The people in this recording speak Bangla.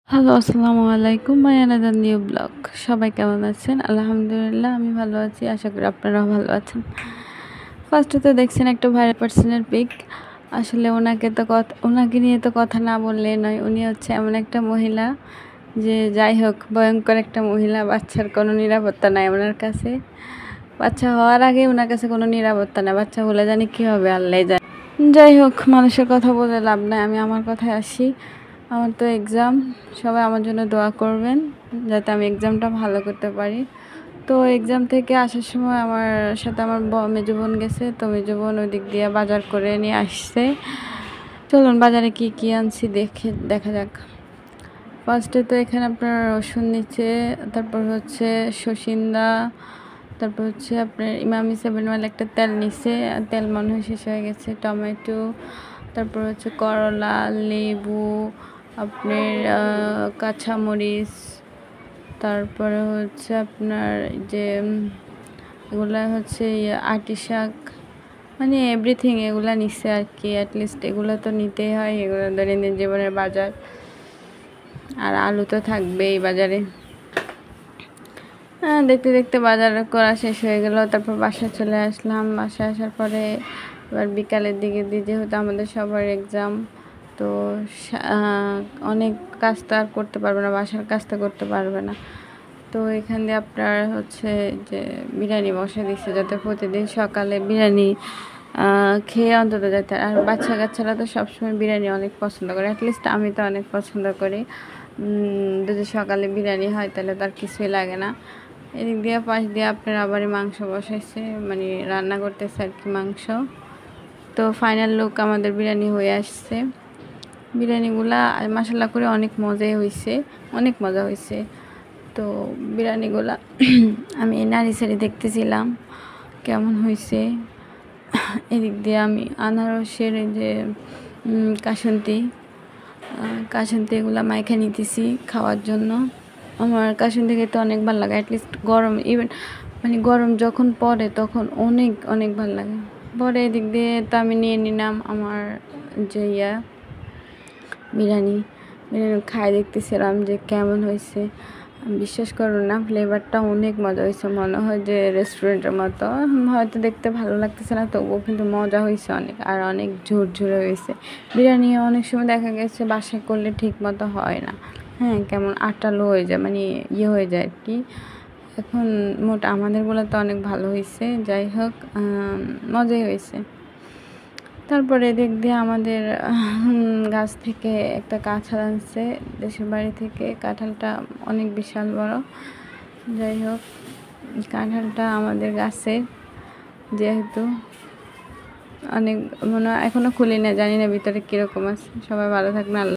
হ্যালো, আসসালামু আলাইকুম। My another new blog. সবাই কেমন আছেন? আলহামদুলিল্লাহ আমি ভালো আছি। আশা করি আপনারাও ভালো আছেন। ফার্স্টে তো দেখছেন একটা ভাইরাল পার্সনের পিক। আসলে ওনাকে নিয়ে তো কথা না বললে নয়। উনি হচ্ছে এমন একটা মহিলা যে যাই হোক ভয়ঙ্কর একটা মহিলা। বাচ্চার কোনো নিরাপত্তা নাই ওনার কাছে। বাচ্চা হওয়ার আগে ওনার কাছে কোনো নিরাপত্তা নাই। বাচ্চা হলে জানি কী হবে আল্লাহ জানে। যাই হোক মানুষের কথা বলে লাভ নাই। আমি আমার কথায় আসি। আমার তো এক্সাম, সবাই আমার জন্য দোয়া করবেন যাতে আমি এক্সামটা ভালো করতে পারি। তো এক্সাম থেকে আসার সময় আমার সাথে আমার মেজো বোন গেছে। তো মেজো বোন ওই দিক দিয়ে বাজার করে নিয়ে আসছে। চলুন বাজারে কি কি আনছি দেখা যাক। ফার্স্টে তো এখানে আপনার রসুন নিচ্ছে, তারপর হচ্ছে সসিন্দা, তারপর হচ্ছে আপনার ইমামি 7 মাইল একটা তেল নিচ্ছে, তেল মনে হয় শেষ হয়ে গেছে। টমেটো, তারপর হচ্ছে করলা, লেবু, আপনার কাঁচামরিচ, তারপরে হচ্ছে আপনার যে এগুলা হচ্ছে আটি শাক, মানে এভরিথিং এগুলা নিচ্ছে আর কি। অ্যাটলিস্ট এগুলো তো নিতেই হয়, এগুলো দৈনন্দিন জীবনের বাজার। আর আলু তো থাকবেই বাজারে। দেখতে দেখতে বাজার করা শেষ হয়ে গেল। তারপর বাসায় চলে আসলাম। বাসায় আসার পরে এবার বিকালের দিকে যেহেতু আমাদের সবার এক্সাম, তো অনেক কাজ তো আর করতে পারবে না, বাসার কাজ তো করতে পারবে না। তো এখান দিয়ে আপনার হচ্ছে যে বিরিয়ানি বসে দিচ্ছে যাতে প্রতিদিন সকালে বিরিয়ানি খেয়ে অন্তত যেতে। আর বাচ্চা কাচ্চারা তো সবসময় বিরিয়ানি অনেক পছন্দ করে, অ্যাটলিস্ট আমি তো অনেক পছন্দ করি। যদি সকালে বিরিয়ানি হয় তাহলে তার কিছুই লাগে না। এদিক দিয়ে পাশ দিয়ে আপনার আবারই মাংস বসাইছে, মানে রান্না করতেছে আর কি মাংস। তো ফাইনাল লুক আমাদের বিরিয়ানি হয়ে আসছে। বিরিয়ানিগুলা মাশাআল্লাহ করে অনেক মজাই হয়েছে, অনেক মজা হয়েছে। তো বিরিয়ানিগুলা আমি নাড়িচাড়ি দেখতেছিলাম কেমন হয়েছে। এদিক দিয়ে আমি আনারসের যে কাসুন্দি এগুলো মাইখা নিতেছি খাওয়ার জন্য। আমার কাসুন্দি খেতে অনেক ভালো লাগে, অ্যাটলিস্ট গরম, ইভেন মানে গরম যখন পড়ে তখন অনেক অনেক ভালো লাগে। পরে এদিক দিয়ে তো আমি নিয়ে নিলাম আমার যে বিরিয়ানি খাই দেখতেছিলাম যে কেমন হয়েছে। বিশ্বাস করুন না, ফ্লেভারটা অনেক মজা হয়েছে, মনে হয় যে রেস্টুরেন্টের মতো। হয়তো দেখতে ভালো লাগতেছে না, তবুও কিন্তু মজা হয়েছে অনেক, আর অনেক ঝুরঝুরে হয়েছে। বিরিয়ানি অনেক সময় দেখা গেছে বাসায় করলে ঠিক মতো হয় না, হ্যাঁ কেমন আটালো হয়ে যায়, মানে হয়ে যায় আর কি। এখন আমাদেরগুলো তো অনেক ভালো হয়েছে। যাই হোক মজাই হয়েছে। তারপরে এদিক দিয়ে আমাদের গাছ থেকে একটা কাঁঠাল আনছে দেশের বাড়ি থেকে। কাঁঠালটা অনেক বিশাল বড়। যাই হোক কাঁঠালটা আমাদের গাছের, যেহেতু অনেক মনে হয় এখনও খুলি না, জানি না ভিতরে কীরকম আছে। সবাই ভালো থাকবেন।